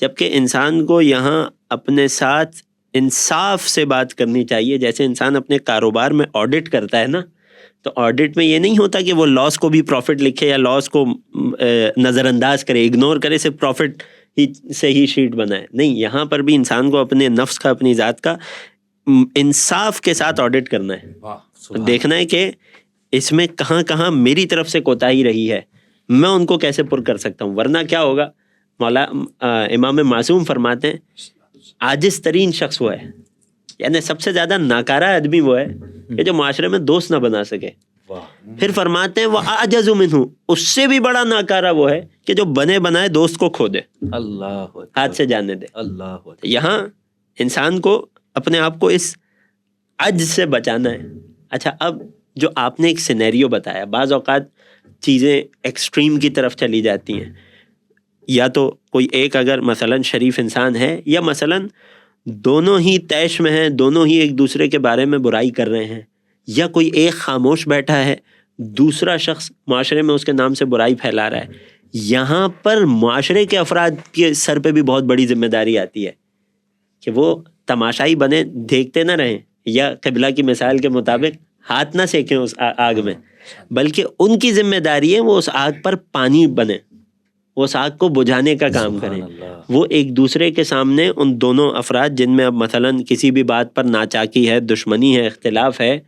Speaker 3: جبکہ انسان کو یہاں اپنے ساتھ انصاف سے بات کرنی چاہیے. جیسے انسان اپنے کاروبار میں آڈٹ کرتا ہے نا, تو آڈٹ میں یہ نہیں ہوتا کہ وہ لاس کو بھی پروفٹ لکھے یا لاس کو نظر انداز کرے, اگنور کرے, صرف پروفٹ ہی سے ہی شیٹ بنائے. نہیں, یہاں پر بھی انسان کو اپنے نفس کا, اپنی ذات کا انصاف کے ساتھ آڈٹ کرنا ہے, دیکھنا ہے کہ اس میں کہاں کہاں میری طرف سے کوتاہی رہی ہے, میں ان کو کیسے پر کر سکتا ہوں. ورنہ کیا ہوگا, امام معصوم فرماتے ہیں عاجز ترین شخص وہ ہے, یعنی سب سے زیادہ ناکارہ آدمی وہ ہے کہ جو معاشرے میں دوست نہ بنا سکے. پھر فرماتے ہیں وہ اعجز منہ, اس سے بھی بڑا ناکارہ وہ ہے کہ جو بنے بنائے دوست کو کھو دے,
Speaker 1: اللہ
Speaker 3: ہاتھ سے جانے دے.
Speaker 1: اللہ
Speaker 3: یہاں انسان کو اپنے آپ کو اس عجز سے بچانا ہے. اچھا, اب جو آپ نے ایک سینیریو بتایا, بعض اوقات چیزیں ایکسٹریم کی طرف چلی جاتی ہیں. یا تو کوئی ایک اگر مثلاً شریف انسان ہے, یا مثلاً دونوں ہی طیش میں ہیں, دونوں ہی ایک دوسرے کے بارے میں برائی کر رہے ہیں, یا کوئی ایک خاموش بیٹھا ہے, دوسرا شخص معاشرے میں اس کے نام سے برائی پھیلا رہا ہے. یہاں پر معاشرے کے افراد کے سر پہ بھی بہت بڑی ذمہ داری آتی ہے کہ وہ تماشائی بنے, دیکھتے نہ رہیں, یا قبلہ کی مثال کے مطابق ہاتھ نہ سینکیں اس آگ میں, بلکہ ان کی ذمہ داری ہے وہ اس آگ پر پانی بنے, وہ اس آگ کو بجھانے کا کام کریں. وہ ایک دوسرے کے سامنے ان دونوں افراد جن میں اب مثلاً کسی بھی بات پر ناچاکی ہے, دشمنی ہے, اختلاف ہے,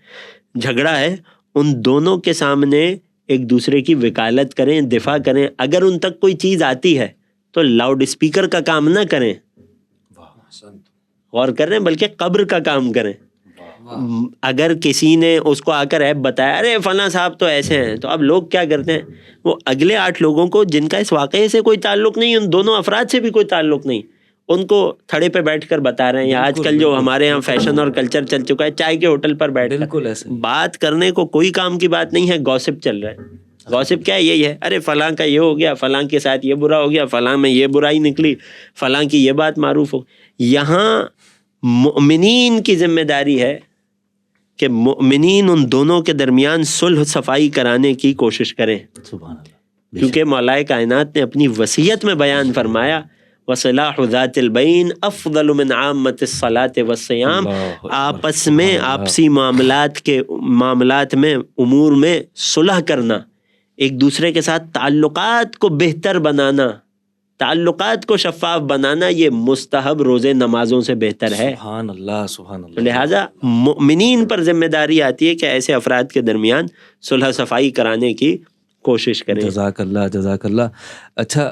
Speaker 3: جھگڑا ہے, ان دونوں کے سامنے ایک دوسرے کی وکالت کریں, دفاع کریں. اگر ان تک کوئی چیز آتی ہے تو لاؤڈ اسپیکر کا کام نہ کریں, غور کر رہے ہیں, بلکہ قبر کا کام کریں. اگر کسی نے اس کو آ کر ایپ بتایا, ارے فلاں صاحب تو ایسے ہیں, تو اب لوگ کیا کرتے ہیں, وہ اگلے 8 لوگوں کو جن کا اس واقعے سے کوئی تعلق نہیں, ان دونوں افراد سے بھی کوئی تعلق نہیں, ان کو تھڑے پہ بیٹھ کر بتا رہے ہیں. یا آج کل جو ہمارے یہاں فیشن اور کلچر چل چکا ہے, چائے کے ہوٹل پر بیٹھ کر بات کرنے کو کوئی کام کی بات نہیں ہے, گوسپ چل رہا ہے. گوسپ کیا ہے, یہی ہے, ارے فلاں کا یہ ہو گیا, فلاں کے ساتھ یہ برا ہو گیا, فلاں میں یہ برائی نکلی, فلاں کی یہ بات معروف ہو. یہاں مؤمنین کی ذمہ داری ہے کہ مؤمنین ان دونوں کے درمیان صلح صفائی کرانے کی کوشش کریں.
Speaker 1: سبحان اللہ.
Speaker 3: کیونکہ مولا کائنات نے اپنی وصیت میں بیان فرمایا وَصِلَاحُ ذَاتِ الْبَيْنِ أَفْضَلُ مِنْ عَامَّةِ الصَّلَاةِ وَالصِّيَامِ. آپس میں آپسی معاملات میں, امور میں صلح کرنا, ایک دوسرے کے ساتھ تعلقات کو بہتر بنانا, تعلقات کو شفاف بنانا, یہ مستحب روزے نمازوں سے بہتر ہے.
Speaker 1: سبحان اللہ, سبحان اللہ.
Speaker 3: لہٰذا مؤمنین پر ذمہ داری آتی ہے کہ ایسے افراد کے درمیان صلح صفائی کرانے کی کوشش کریں.
Speaker 1: جزاک اللہ, جزاک اللہ. اچھا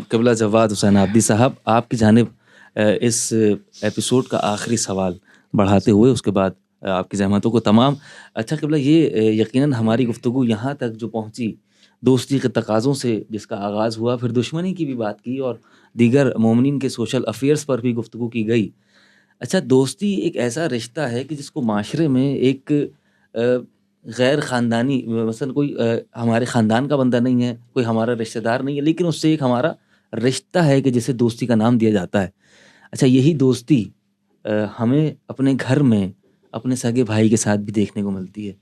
Speaker 1: قبلہ جواد حسین عابدی صاحب, آپ کی جانب اس ایپیسوڈ کا آخری سوال بڑھاتے ہوئے, اس کے بعد آپ کی زحمتوں کو تمام. اچھا قبلہ, یہ یقیناً ہماری گفتگو یہاں تک جو پہنچی, دوستی کے تقاضوں سے جس کا آغاز ہوا, پھر دشمنی کی بھی بات کی, اور دیگر مومنین کے سوشل افیئرز پر بھی گفتگو کی گئی. اچھا, دوستی ایک ایسا رشتہ ہے کہ جس کو معاشرے میں ایک غیر خاندانی, مثلا کوئی ہمارے خاندان کا بندہ نہیں ہے, کوئی ہمارا رشتہ دار نہیں ہے, لیکن اس سے ایک ہمارا رشتہ ہے کہ جسے دوستی کا نام دیا جاتا ہے. اچھا, یہی دوستی ہمیں اپنے گھر میں اپنے سگے بھائی کے ساتھ بھی دیکھنے کو ملتی ہے,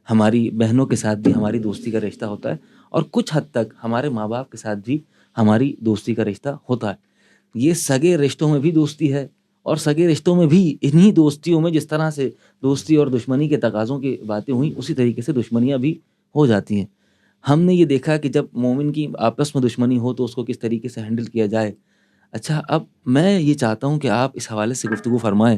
Speaker 1: ہماری بہنوں کے ساتھ بھی ہماری دوستی کا رشتہ ہوتا ہے, اور کچھ حد تک ہمارے ماں باپ کے ساتھ بھی ہماری دوستی کا رشتہ ہوتا ہے. یہ سگے رشتوں میں بھی دوستی ہے, اور سگے رشتوں میں بھی انہی دوستیوں میں جس طرح سے دوستی اور دشمنی کے تقاضوں کی باتیں ہوئیں, اسی طریقے سے دشمنیاں بھی ہو جاتی ہیں. ہم نے یہ دیکھا کہ جب مومن کی آپس میں دشمنی ہو تو اس کو کس طریقے سے ہینڈل کیا جائے. اچھا, اب میں یہ چاہتا ہوں کہ آپ اس حوالے سے گفتگو فرمائیں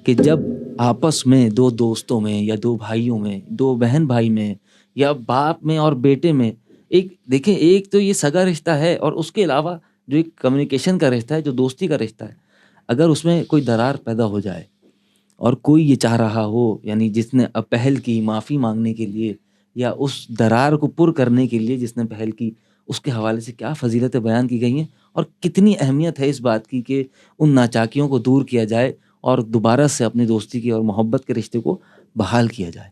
Speaker 1: کہ جب آپس میں 2 دوستوں میں, یا 2 بھائیوں میں, 2 بہن بھائی میں, یا باپ میں اور بیٹے میں, ایک دیکھیں, ایک تو یہ سگا رشتہ ہے, اور اس کے علاوہ جو ایک کمیونیکیشن کا رشتہ ہے, جو دوستی کا رشتہ ہے, اگر اس میں کوئی درار پیدا ہو جائے اور کوئی یہ چاہ رہا ہو, یعنی جس نے پہل کی معافی مانگنے کے لیے یا اس درار کو پر کرنے کے لیے جس نے پہل کی, اس کے حوالے سے کیا فضیلتیں بیان کی گئی ہیں, اور کتنی اہمیت ہے اس بات کی کہ ان ناچاکیوں کو دور کیا جائے اور دوبارہ سے اپنی دوستی کی اور محبت کے رشتے کو بحال کیا جائے.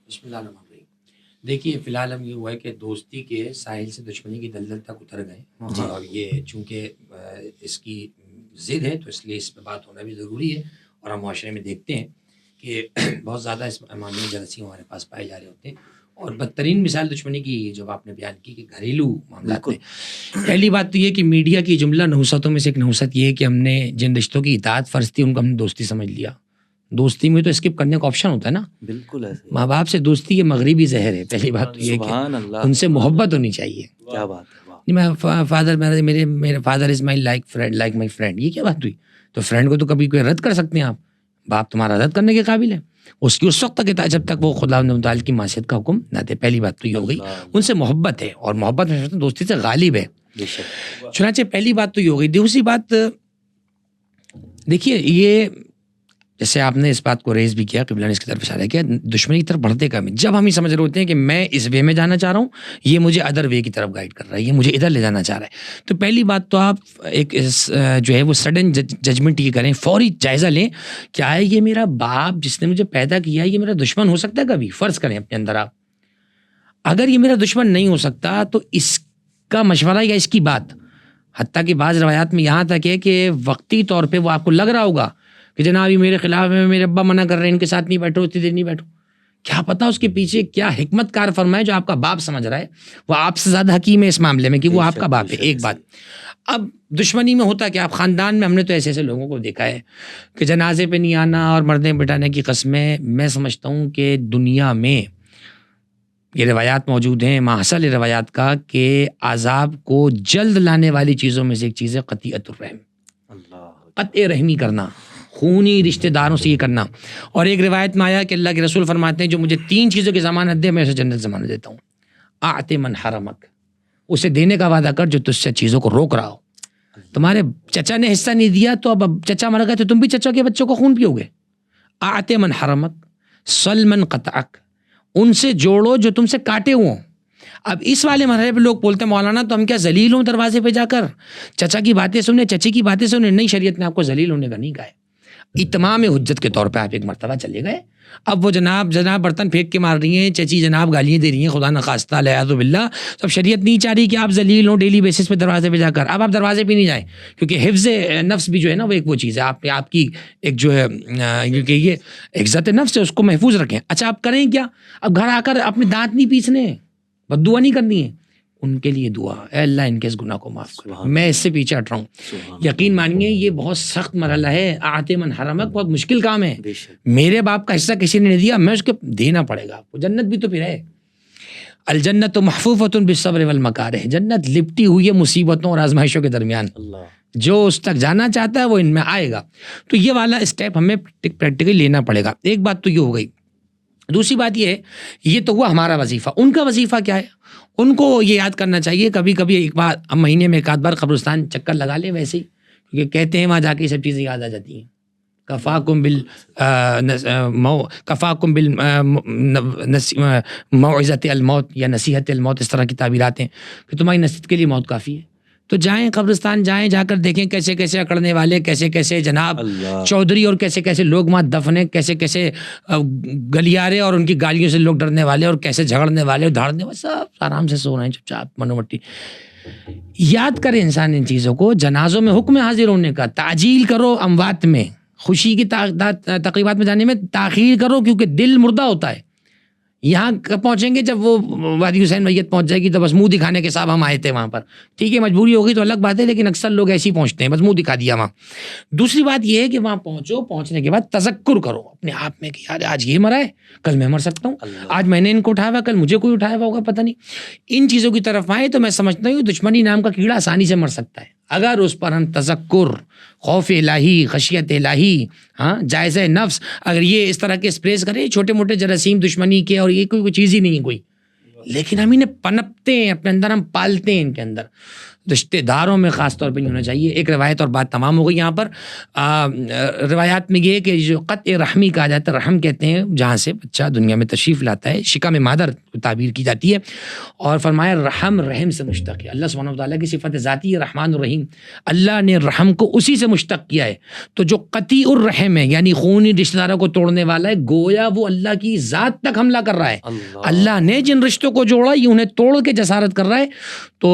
Speaker 2: بسم اللہ الرحمن الرحیم. دیکھیے, فی الحال ہم یہ ہوا ہے کہ دوستی کے ساحل سے دشمنی کی دلدل تک اتر گئے, اور یہ چونکہ اس کی ضد ہے تو اس لیے اس پہ بات ہونا بھی ضروری ہے. اور ہم معاشرے میں دیکھتے ہیں کہ بہت زیادہ اس معاملے میں جلسی ہمارے پاس پائے جا رہے ہوتے ہیں, اور بدترین مثال دشمنی کی جب آپ نے بیان کی کہ گھریلو معاملات میں پہلی بات تو یہ کہ میڈیا کی جملہ نحوستوں میں سے ایک نحوست یہ ہے کہ ہم نے جن رشتوں کی اطاعت فرض تھی ان کو ہم نے دوستی سمجھ لیا. دوستی میں تو اسکپ کرنے کا آپشن ہوتا ہے نا.
Speaker 1: بالکل ایسے.
Speaker 2: ماں باپ سے دوستی یہ مغربی زہر ہے. پہلی بات تو یہ کہ ان سے محبت ہونی چاہیے.
Speaker 1: کیا بات ہے.
Speaker 2: میں فادر میرے father is my like my friend. یہ کیا بات ہوئی؟ تو فرینڈ کو تو کبھی کوئی رد کر سکتے ہیں آپ. باپ تمہارا رد کرنے کے قابل ہے اس کی اس وقت تک جب تک وہ خدا متعال کی معصیت کا حکم نہ دے. پہلی بات تو یہ ہو گئی. ان سے محبت ہے اور محبت میں دوستی سے غالب ہے. چنانچہ پہلی بات تو یہ ہو گئی. دوسری بات دیکھیے یہ جیسے آپ نے اس بات کو ریز بھی کیا قبلہ نے اس کی طرف اشارہ کیا دشمنی کی طرف بڑھتے کم ہے. جب ہم یہ سمجھ رہے ہوتے ہیں کہ میں اس وے میں جانا چاہ رہا ہوں یہ مجھے ادر وے کی طرف گائیڈ کر رہا ہے یہ مجھے ادھر لے جانا چاہ رہا ہے تو پہلی بات تو آپ ایک جو ہے وہ سڈن ججمنٹ یہ کریں فوری جائزہ لیں کیا ہے یہ میرا باپ جس نے مجھے پیدا کیا ہے یہ میرا دشمن ہو سکتا ہے کبھی. فرض کریں اپنے اندر آپ اگر یہ میرا دشمن نہیں ہو سکتا تو اس کا مشورہ یا اس کی بات حتیٰ کہ بعض روایات میں یہاں تک ہے کہ وقتی طور پہ وہ آپ کو لگ رہا ہوگا کہ جناب یہ میرے خلاف ہے میرے ابا منع کر رہے ہیں ان کے ساتھ نہیں بیٹھو اتنی دیر نہیں بیٹھو. کیا پتا اس کے پیچھے کیا حکمت کار فرمائے جو آپ کا باپ سمجھ رہا ہے وہ آپ سے زیادہ حکیم ہے اس معاملے میں کہ وہ آپ کا باپ ہے. ایک بات. اب دشمنی میں ہوتا کیا آپ خاندان میں ہم نے تو ایسے ایسے لوگوں کو دیکھا ہے کہ جنازے پہ نہیں آنا اور مردیں بٹانے کی قسمیں. میں سمجھتا ہوں کہ دنیا میں یہ روایات موجود ہیں ماحصل روایات کا کہ عذاب کو جلد لانے والی چیزوں میں سے ایک چیز ہے قطیعت الرحم. قطع رحمی کرنا خونی رشتہ داروں سے یہ کرنا. اور ایک روایت میں آیا کہ اللہ کے رسول فرماتے ہیں جو مجھے 3 چیزوں کی ضمانت دے میں اسے جنت ضمانت دیتا ہوں. اعط من حرمک اسے دینے کا وعدہ کر جو تجھ سے چیزوں کو روک رہا ہو. تمہارے چچا نے حصہ نہیں دیا تو اب چچا مر گئے تو تم بھی چچا کے بچوں کو خون پیو گے. اعط من حرمک صل من قطعک ان سے جوڑو جو تم سے کاٹے ہوں. اب اس والے مرحلے پہ لوگ بولتے ہیں مولانا تو ہم کیا ذلیل ہوں دروازے پہ جا کر چچا کی باتیں سنیں چچی کی باتیں سنیں. نہیں شریعت نے آپ کو ذلیل ہونے کا نہیں کہا ہے. اتمام حجت کے طور پہ آپ ایک مرتبہ چلے گئے. اب وہ جناب برتن پھینک کے مار رہی ہیں چچی جناب گالیاں دے رہی ہیں خدا نخواستہ الیاذ باللہ. تو اب شریعت نہیں چاہ رہی کہ آپ ذلیل ہوں ڈیلی بیسس پہ دروازے پہ جا کر. اب آپ دروازے پہ نہیں جائیں کیونکہ حفظ نفس بھی جو ہے نا وہ ایک وہ چیز ہے آپ کی ایک جو ہے کیونکہ یہ عزت نفس ہے اس کو محفوظ رکھیں. اچھا آپ کریں کیا اب گھر آ کر اپنے دانت نہیں پیسنے بد دعا نہیں کرنی ہے ان کے لیے دعا اے اللہ ان کے اس گناہ کو معاف کر میں اس سے پیچھے ہٹ رہا ہوں. یقین مانیے یہ بہت سخت مرحلہ ہے. اعط من حرمک بہت مشکل کام ہے. میرے باپ کا حصہ کسی نے نہیں دیا میں اس کو دینا پڑے گا آپ کو. جنت بھی تو پھر ہے الجنت محفوفۃ بالصبر والمکارہ جنت لپٹی ہوئی ہے مصیبتوں اور آزمائشوں کے درمیان. جو اس تک جانا چاہتا ہے وہ ان میں آئے گا. تو یہ والا اسٹیپ ہمیں پریکٹیکلی لینا پڑے گا. ایک بات تو یہ ہو گئی. دوسری بات یہ ہے یہ تو ہوا ہمارا وظیفہ. ان کا وظیفہ کیا ہے ان کو یہ یاد کرنا چاہیے کبھی کبھی ایک بار ہم مہینے میں 1 بار قبرستان چکر لگا لیں ویسے ہی کیونکہ کہتے ہیں وہاں جا کے یہ سب چیزیں یاد آ جاتی ہیں. کفاکم بالموعظۃ الموت یا نصیحت الموت اس طرح کی تعبیرات ہیں کہ تمہاری نصیحت کے لیے موت کافی ہے. تو جائیں قبرستان جائیں جا کر دیکھیں کیسے کیسے اکڑنے والے کیسے کیسے جناب چودھری اور کیسے کیسے لوگ وہاں دفن ہیں کیسے کیسے گلیارے اور ان کی گالیوں سے لوگ ڈرنے والے اور کیسے جھگڑنے والے اور دھاڑنے والے سب آرام سے سو رہے ہیں چپ چاپ منومٹی. یاد کرے انسان ان چیزوں کو. جنازوں میں حکم حاضر ہونے کا تعجیل کرو. اموات میں خوشی کی تقریبات میں جانے میں تاخیر کرو کیونکہ دل مردہ ہوتا ہے. یہاں پہنچیں گے جب وہ وادی حسین میت پہنچ جائے گی تو بس منہ دکھانے کے صاحب ہم آئے تھے وہاں پر. ٹھیک ہے مجبوری ہوگی تو الگ بات ہے لیکن اکثر لوگ ایسے ہی پہنچتے ہیں بس منہ دکھا دیا وہاں. دوسری بات یہ ہے کہ وہاں پہنچو پہنچنے کے بعد تذکر کرو اپنے آپ میں کہ یار آج یہ مرا ہے کل میں مر سکتا ہوں. آج میں نے ان کو اٹھایا ہوا کل مجھے کوئی اٹھایا ہوا ہوگا پتہ نہیں. ان چیزوں کی طرف آئے تو میں سمجھتا ہوں دشمنی نام کا کیڑا آسانی سے مر سکتا ہے اگر اس پر ہم تذکر خوف الہی خشیت الہی جائزہ نفس اگر یہ اس طرح کے اسپریز کریں. چھوٹے موٹے جراثیم دشمنی کے اور یہ کوئی چیز ہی نہیں ہے کوئی لیکن ہم انہیں پنپتے ہیں اپنے اندر ہم پالتے ہیں ان کے اندر. رشتہ داروں میں خاص طور پہ نہیں ہونا چاہیے. ایک روایت اور بات تمام ہو گئی یہاں پر. روایات میں یہ کہ جو قطع رحمی کہا جاتا ہے رحم کہتے ہیں جہاں سے بچہ دنیا میں تشریف لاتا ہے شکم مادر تعبیر کی جاتی ہے اور فرمایا رحم رحم سے مشتق ہے. اللہ سبحانہ وتعالیٰ کی صفت ذاتی ہے رحمان الرحیم. اللہ نے رحم کو اسی سے مشتق کیا ہے. تو جو قطیع الرحم ہے یعنی خونی رشتہ داروں کو توڑنے والا ہے گویا وہ اللہ کی ذات تک حملہ کر رہا ہے. اللہ نے جن رشتوں کو جوڑا یہ انہیں توڑ کے جسارت کر رہا ہے. تو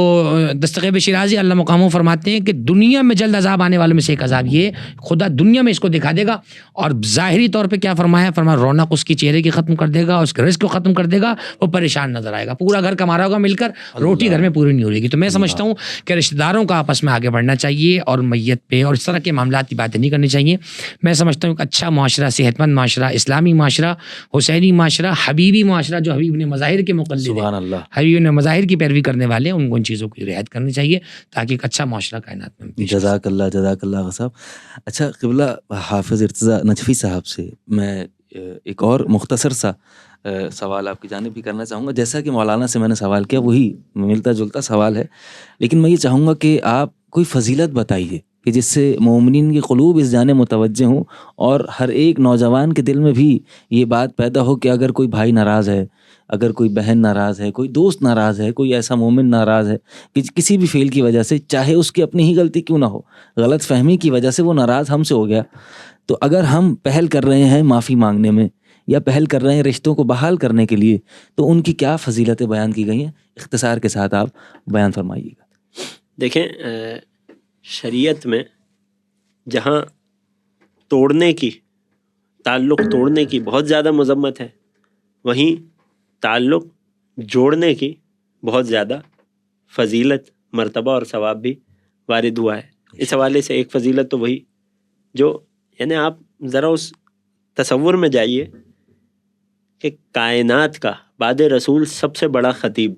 Speaker 2: دستغیب مولوی شیرازی اللہ مقاموں فرماتے ہیں کہ دنیا میں جلد عذاب آنے والوں میں سے ایک عذاب یہ خدا دنیا میں اس کو دکھا دے گا، اور ظاہری طور پہ کیا فرمایا رونق اس کی چہرے کی ختم کر دے گا، اس کے رزق کو ختم کر دے گا، وہ پریشان نظر آئے گا، پورا گھر کمارا ہوگا مل کر، روٹی گھر میں پوری نہیں ہوگی۔ تو میں سمجھتا ہوں کہ رشتہ داروں کا آپس میں آگے بڑھنا چاہیے اور میت پہ اور اس طرح کے معاملات کی باتیں نہیں کرنی چاہیے۔ میں سمجھتا ہوں کہ اچھا معاشرہ، صحت مند معاشرہ، اسلامی معاشرہ، حسینی معاشرہ، حبیبی معاشرہ، جو حبیب نے مظاہر کے مقلد
Speaker 1: سبحان اللہ،
Speaker 2: حبیب نے مظاہر کی پیروی کرنے والے ہیں، ان چیزوں کی رعایت کرنی چاہیے تاکہ ایک اچھا معاشرہ کائنات میں پیش ہو۔
Speaker 1: جزاک اللہ آغا صاحب۔ اچھا قبلہ حافظ ارتضیٰ نجفی صاحب سے میں ایک اور مختصر سا سوال آپ کی جانب بھی کرنا چاہوں گا۔ جیسا کہ مولانا سے میں نے سوال کیا وہی ملتا جلتا سوال ہے، لیکن میں یہ چاہوں گا کہ آپ کوئی فضیلت بتائیے کہ جس سے مومنین کی قلوب اس جانب متوجہ ہوں اور ہر ایک نوجوان کے دل میں بھی یہ بات پیدا ہو کہ اگر کوئی بھائی ناراض ہے، اگر کوئی بہن ناراض ہے، کوئی دوست ناراض ہے، کوئی ایسا مومن ناراض ہے کہ کسی بھی فعل کی وجہ سے، چاہے اس کی اپنی ہی غلطی کیوں نہ ہو، غلط فہمی کی وجہ سے وہ ناراض ہم سے ہو گیا، تو اگر ہم پہل کر رہے ہیں معافی مانگنے میں یا پہل کر رہے ہیں رشتوں کو بحال کرنے کے لیے، تو ان کی کیا فضیلتیں بیان کی گئی ہیں؟ اختصار کے ساتھ آپ بیان فرمائیے گا۔
Speaker 3: دیکھیں، شریعت میں جہاں توڑنے کی، تعلق توڑنے کی بہت زیادہ مذمت ہے، وہیں تعلق جوڑنے کی بہت زیادہ فضیلت، مرتبہ اور ثواب بھی وارد ہوا ہے۔ اس حوالے سے ایک فضیلت تو وہی جو، یعنی آپ ذرا اس تصور میں جائیے کہ کائنات کا بعد رسول سب سے بڑا خطیب،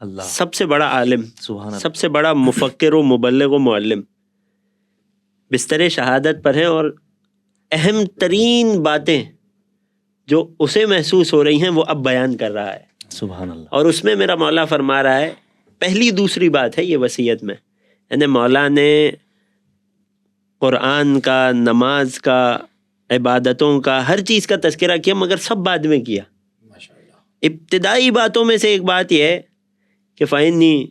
Speaker 1: اللہ،
Speaker 3: سب سے بڑا عالم،
Speaker 1: سبحان اللہ،
Speaker 3: سب سے بڑا مفکر و مبلغ و معلم بستر شہادت پر ہیں، اور اہم ترین باتیں جو اسے محسوس ہو رہی ہیں وہ اب بیان کر رہا ہے،
Speaker 1: سبحان اللہ،
Speaker 3: اور اس میں میرا مولا فرما رہا ہے، پہلی دوسری بات ہے یہ وصیت میں، یعنی مولا نے قرآن کا، نماز کا، عبادتوں کا، ہر چیز کا تذکرہ کیا، مگر سب بعد میں کیا۔ ابتدائی باتوں میں سے ایک بات یہ ہے کہ فَإِنِّي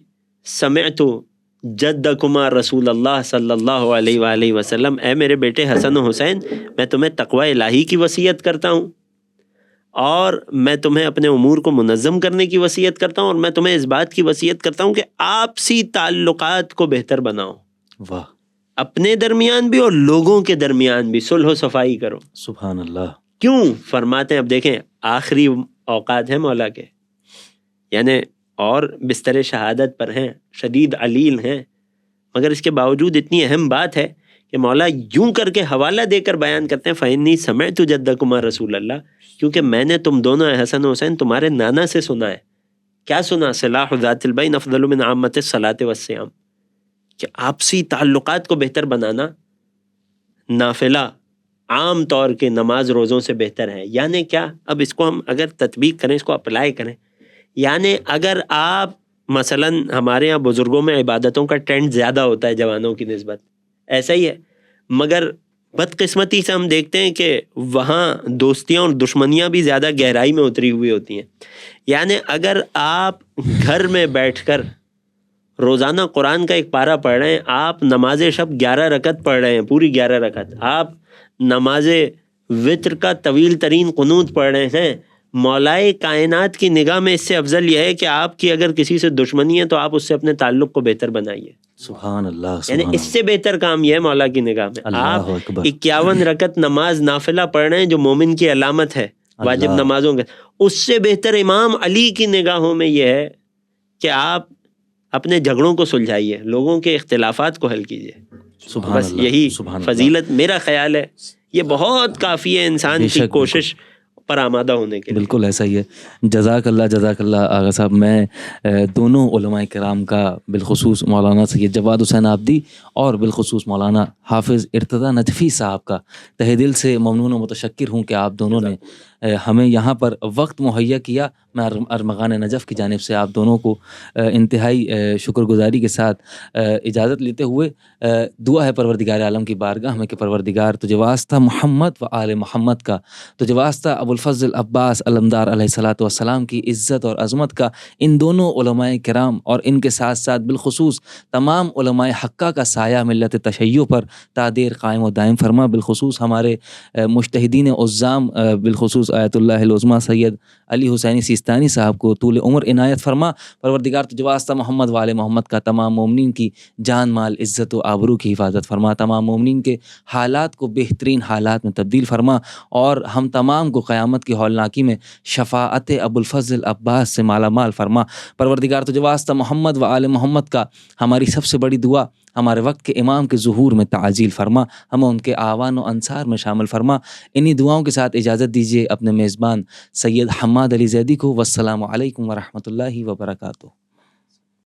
Speaker 3: سَمِعْتُ جَدَّكُمَا رسول اللہ صلی اللہ علیہ وآلہ وسلم، اے میرے بیٹے حسن و حسین، میں تمہیں تقوی الہی کی وصیت کرتا ہوں، اور میں تمہیں اپنے امور کو منظم کرنے کی وصیت کرتا ہوں، اور میں تمہیں اس بات کی وصیت کرتا ہوں کہ آپسی تعلقات کو بہتر بناؤ،
Speaker 1: واہ،
Speaker 3: اپنے درمیان بھی اور لوگوں کے درمیان بھی صلح و صفائی کرو۔
Speaker 1: سبحان اللہ،
Speaker 3: کیوں فرماتے ہیں؟ اب دیکھیں، آخری اوقات ہیں مولا کے، یعنی اور بستر شہادت پر ہیں، شدید علیل ہیں، مگر اس کے باوجود اتنی اہم بات ہے کہ مولا یوں کر کے حوالہ دے کر بیان کرتے ہیں، فَإِنِّي سَمِعْتُ جَدَّكُمَا رسول اللہ، کیونکہ میں نے تم دونوں حسن و حسین تمہارے نانا سے سنا ہے۔ کیا سنا؟ صلاح ذات البین افضل من عامۃ الصلاۃ والصیام، کہ آپسی تعلقات کو بہتر بنانا نافلہ عام طور کے نماز روزوں سے بہتر ہے۔ یعنی کیا؟ اب اس کو ہم اگر تطبیق کریں، اس کو اپلائی کریں، یعنی اگر آپ مثلا ہمارے یہاں بزرگوں میں عبادتوں کا ٹرینڈ زیادہ ہوتا ہے جوانوں کی نسبت، ایسا ہی ہے، مگر بدقسمتی سے ہم دیکھتے ہیں کہ وہاں دوستیاں اور دشمنیاں بھی زیادہ گہرائی میں اتری ہوئی ہوتی ہیں۔ یعنی اگر آپ گھر میں بیٹھ کر روزانہ قرآن کا ایک پارہ پڑھ رہے ہیں، آپ نماز شب 11 رکعت پڑھ رہے ہیں، پوری 11 رکعت، آپ نماز وتر کا طویل ترین قنوت پڑھ رہے ہیں، مولائے کائنات کی نگاہ میں اس سے افضل یہ ہے کہ آپ کی اگر کسی سے دشمنی ہے تو آپ اس سے اپنے تعلق کو بہتر بنائیے۔
Speaker 1: سبحان اللہ،
Speaker 3: یعنی اس سے بہتر کام یہ ہے مولا کی نگاہ میں، آپ 51 رکعت نماز نافلہ پڑھ رہے ہیں جو مومن کی علامت ہے واجب نمازوں کے، اس سے بہتر امام علی کی نگاہوں میں یہ ہے کہ آپ اپنے جھگڑوں کو سلجھائیے، لوگوں کے اختلافات کو حل کیجیے۔ بس یہی فضیلت میرا خیال ہے، یہ بہت کافی ہے انسان کی کوشش پر آمادہ ہونے کے لیے۔
Speaker 1: بالکل ایسا ہی ہے۔ جزاک اللہ آغا صاحب۔ میں دونوں علماء کرام کا، بالخصوص مولانا سید جواد حسین آبدی اور بالخصوص مولانا حافظ ارتضیٰ نجفی صاحب کا تہ دل سے ممنون و متشکر ہوں کہ آپ دونوں نے ہمیں یہاں پر وقت مہیا کیا۔ میں ارمغان نجف کی جانب سے آپ دونوں کو انتہائی شکر گزاری کے ساتھ اجازت لیتے ہوئے دعا ہے پروردگار عالم کی بارگاہ میں کہ پروردگار تجھے واسطہ محمد و آل محمد کا، تجھے واسطہ ابوالفضل عباس علمدار علیہ الصلوۃ والسلام کی عزت اور عظمت کا، ان دونوں علماء کرام اور ان کے ساتھ ساتھ بالخصوص تمام علماء حقہ کا سایہ ملت تشیع پر تا دیر قائم و دائم فرما۔ بالخصوص ہمارے مجتہدین عظام، بالخصوص القدس آیت اللہ العظمیٰ سید علی حسینی سیستانی صاحب کو طول عمر عنایت فرما۔ پروردگار تجھ واسطہ محمد وآل محمد کا تمام مومنین کی جان مال عزت و آبرو کی حفاظت فرما، تمام مومنین کے حالات کو بہترین حالات میں تبدیل فرما، اور ہم تمام کو قیامت کی ہولناکی میں شفاعت ابو الفضل عباس سے مالا مال فرما۔ پروردگار تجھ واسطہ محمد وآل محمد کا ہماری سب سے بڑی دعا ہمارے وقت کے امام کے ظہور میں تعجیل فرما، ہمیں ان کے آوان و انصار میں شامل فرما۔ انہی دعاؤں کے ساتھ اجازت دیجیے اپنے میزبان سید حماد علی زیدی کو۔ والسلام علیکم ورحمۃ اللہ وبرکاتہ۔